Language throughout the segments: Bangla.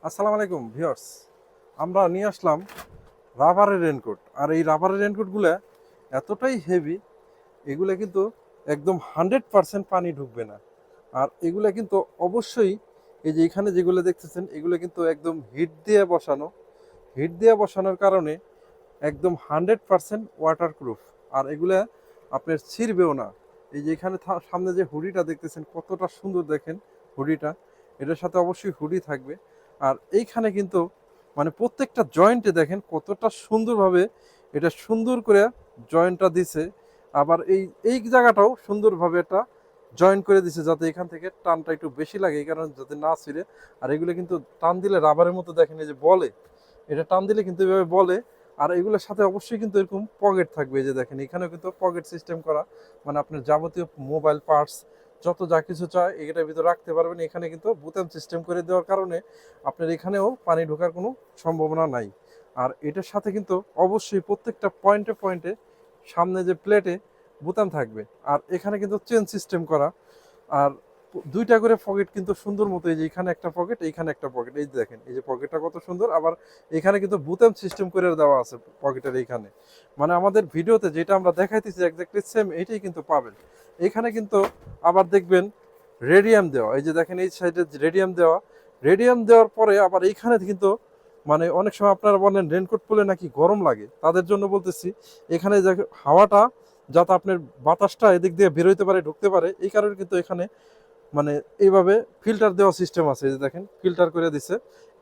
আসসালামু আলাইকুম ভিউয়ার্স। আমরা নিয়ে আসলাম রাবারের রেনকোট। আর এই রাবারের রেনকোটগুলো এতটাই হেভি, এগুলো কিন্তু একদম 100% পানি ঢুকবে না। আর এগুলো কিন্তু অবশ্যই এই যে এখানে যেগুলো দেখতেছেন এগুলো কিন্তু একদম হিট দিয়ে বসানোর কারণে একদম 100% ওয়াটারপ্রুফ। আর এগুলা আপনার ছিঁড়বেও না। এই যে এখানে সামনে যে হুডিটা দেখতেছেন কতটা সুন্দর দেখেন হুডিটা, এটার সাথে অবশ্যই হুডি থাকবে। আর এইখানে কিন্তু মানে প্রত্যেকটা জয়েন্টে দেখেন কতটা সুন্দরভাবে এটা সুন্দর করে জয়েন্টটা দিছে। আবার এই জায়গাটাও সুন্দরভাবে এটা জয়েন করে দিছে যাতে এখান থেকে টানটা একটু বেশি লাগে, এই কারণে যাতে না ছিঁড়ে। আর এগুলো কিন্তু টান দিলে রাবারের মতো দেখেন, এই যে বলে, এটা টান দিলে কিন্তু এভাবে বলে। আর এগুলোর সাথে অবশ্যই কিন্তু এরকম পকেট থাকবে, এই যে দেখেন এখানেও কিন্তু পকেট সিস্টেম করা, মানে আপনার যাবতীয় মোবাইল পার্টস যত যা কিছু চায় এটার ভিতরে রাখতে পারবেন। এখানে কিন্তু বোতাম সিস্টেম করে দেওয়ার কারণে আপনার এখানেও পানি ঢোকার কোনো সম্ভাবনা নাই। আর এটার সাথে কিন্তু অবশ্যই প্রত্যেকটা পয়েন্টে পয়েন্টে সামনে যে প্লেটে বোতাম থাকবে। আর এখানে কিন্তু চেন সিস্টেম করা। আর দুইটা করে পকেট কিন্তু সুন্দর মতো, এই যে এখানে একটা পকেট, এইখানে একটা পকেট, এই যে দেখেন এই যে পকেটটা কত সুন্দর। আবার এখানে কিন্তু বুতাম সিস্টেম করে দেওয়া আছে পকেটের এইখানে, মানে আমাদের ভিডিওতে যেটা আমরা দেখাইতেছি এক্স্যাক্টলি সেম এইটাই কিন্তু পাবেন এখানে কিন্তু। আবার দেখবেন রেডিয়াম দেওয়া, এই যে দেখেন এই সাইডে রেডিয়াম দেওয়া। রেডিয়াম দেওয়ার পরে আবার এইখানে কিন্তু মানে অনেক সময় আপনারা বলেন রেনকোট পরলে নাকি গরম লাগে, তাদের জন্য বলতেছি এখানে হাওয়াটা যাতে আপনার বাতাসটা এদিক দিয়ে বেরোইতে পারে, ঢুকতে পারে, এই কারণে কিন্তু এখানে মানে এইভাবে ফিল্টার দেওয়া সিস্টেম আছে। এই যে দেখেন ফিল্টার করে দিছে,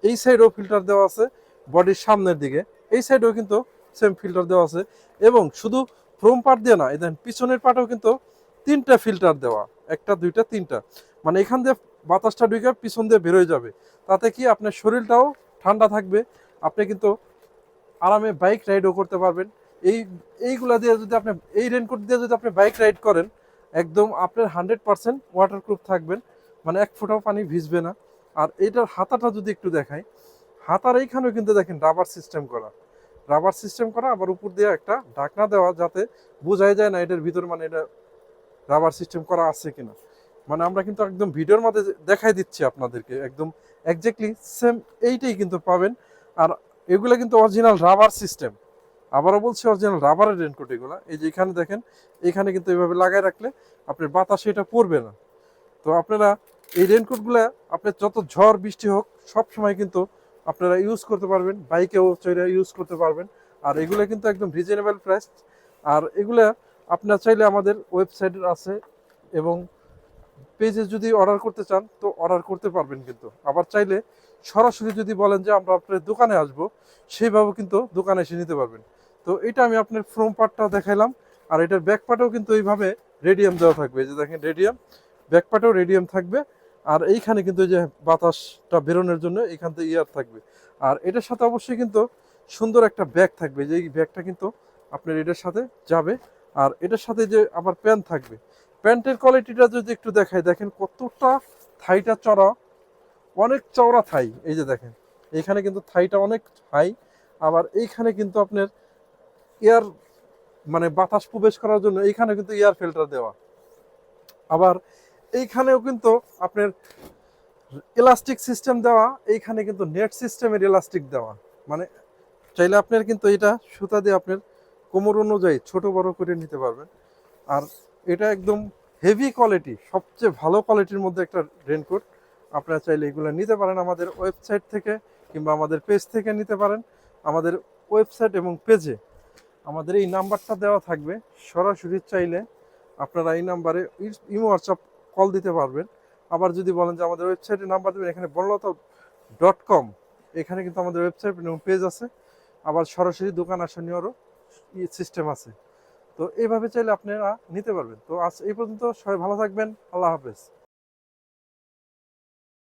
এই সাইডেও ফিল্টার দেওয়া আছে বডির সামনের দিকে, এই সাইডেও কিন্তু সেম ফিল্টার দেওয়া আছে। এবং শুধু ফ্রম পার্ট দিয়ে না, এই দেখেন পিছনের পার্টেও কিন্তু তিনটা ফিল্টার দেওয়া, একটা দুইটা তিনটা, মানে এখান দিয়ে বাতাসটা ঢুকে পিছন দিয়ে বেরোয় যাবে। তাতে কি আপনার শরীরটাও ঠান্ডা থাকবে, আপনি কিন্তু আরামে বাইক রাইডও করতে পারবেন। এই এইগুলা দিয়ে যদি আপনি, এই রেনকোট দিয়ে যদি আপনি বাইক রাইড করেন, একদম আপনার 100% ওয়াটারপ্রুফ থাকবেন, মানে এক ফোঁটাও পানি ভিজবে না। আর এইটার হাতাটা যদি একটু দেখাই, হাতার এইখানেও কিন্তু দেখেন রাবার সিস্টেম করা, আবার উপর দিয়ে একটা ঢাকনা দেওয়া যাতে বোঝাই যায় না এটার ভিতর মানে এটা রাবার সিস্টেম করা আছে কিনা। মানে আমরা কিন্তু একদম ভিডিওর মধ্যে দেখাই দিচ্ছি আপনাদেরকে, একদম এক্স্যাক্টলি সেম এইটাই কিন্তু পাবেন। আর এগুলো কিন্তু অরিজিনাল রাবার সিস্টেম, আবারও বলছি অরিজিনাল রাবারের রেনকোট এগুলো। এই যে এখানে দেখেন, এখানে কিন্তু এইভাবে লাগাই রাখলে আপনার বাতাসে এটা পড়বে না। তো আপনারা এই রেনকোটগুলো আপনার যত ঝড় বৃষ্টি হোক সব সময় কিন্তু আপনারা ইউজ করতে পারবেন, বাইকেও চড়ে ইউজ করতে পারবেন। আর এগুলো কিন্তু একদম রিজনেবল প্রাইস। আর এগুলা আপনার চাইলে আমাদের ওয়েবসাইট আছে, এবং পেজে যদি অর্ডার করতে চান তো অর্ডার করতে পারবেন। কিন্তু আবার চাইলে সরাসরি যদি বলেন যে আমরা আপনার দোকানে আসব, সেইভাবেও কিন্তু দোকানে এসে নিতে পারবেন। তো এটা আমি আপনার ফ্রম পার্টটা দেখাইলাম। আর এটার ব্যাক পার্টেও কিন্তু এইভাবে রেডিয়াম দেওয়া থাকবে, এই যে দেখেন রেডিয়াম, ব্যাক পার্টেও রেডিয়াম থাকবে। আর এইখানে কিন্তু এই যে বাতাসটা বেরোনোর জন্য এখান থেকে ইয়ার থাকবে। আর এটার সাথে অবশ্যই কিন্তু সুন্দর একটা ব্যাগ থাকবে, যে এই ব্যাগটা কিন্তু আপনার এটার সাথে যাবে। আর এটার সাথে যে আবার প্যান্ট থাকবে, প্যান্টের কোয়ালিটিটা যদি একটু দেখাই, দেখেন কতটা থাইটা চড়া, অনেক চওড়া থাই। এই যে দেখেন এইখানে কিন্তু থাইটা অনেক হাই। আবার এইখানে কিন্তু আপনার এয়ার মানে বাতাস প্রবেশ করার জন্য এইখানে কিন্তু এয়ার ফিল্টার দেওয়া। আবার এইখানেও কিন্তু আপনার ইলাস্টিক সিস্টেম দেওয়া, এইখানে কিন্তু নেট সিস্টেমের ইলাস্টিক দেওয়া। মানে চাইলে আপনার কিন্তু এটা সুতা দিয়ে আপনার কোমর অনুযায়ী ছোট বড় করে নিতে পারবেন। আর এটা একদম হেভি কোয়ালিটি, সবচেয়ে ভালো কোয়ালিটির মধ্যে একটা রেনকোট। আপনারা চাইলে এগুলো নিতে পারেন আমাদের ওয়েবসাইট থেকে, কিংবা আমাদের পেজ থেকে নিতে পারেন। আমাদের ওয়েবসাইট এবং পেজে আমাদের এই নাম্বারটা দেওয়া থাকবে, সরাসরি চাইলে আপনারা এই নাম্বারে ইমো হোয়াটসঅ্যাপ কল দিতে পারবেন। আবার যদি বলেন যে আমাদের ওয়েবসাইটে নাম্বার দেবেন, এখানে বনলতা.com, এখানে কিন্তু আমাদের ওয়েবসাইট এবং পেজ আছে। আবার সরাসরি দোকান আসা নেওয়ারও সিস্টেম আছে। তো এইভাবে চাইলে আপনারা নিতে পারবেন। তো আজ এই পর্যন্ত, সবাই ভালো থাকবেন, আল্লাহ হাফেজ।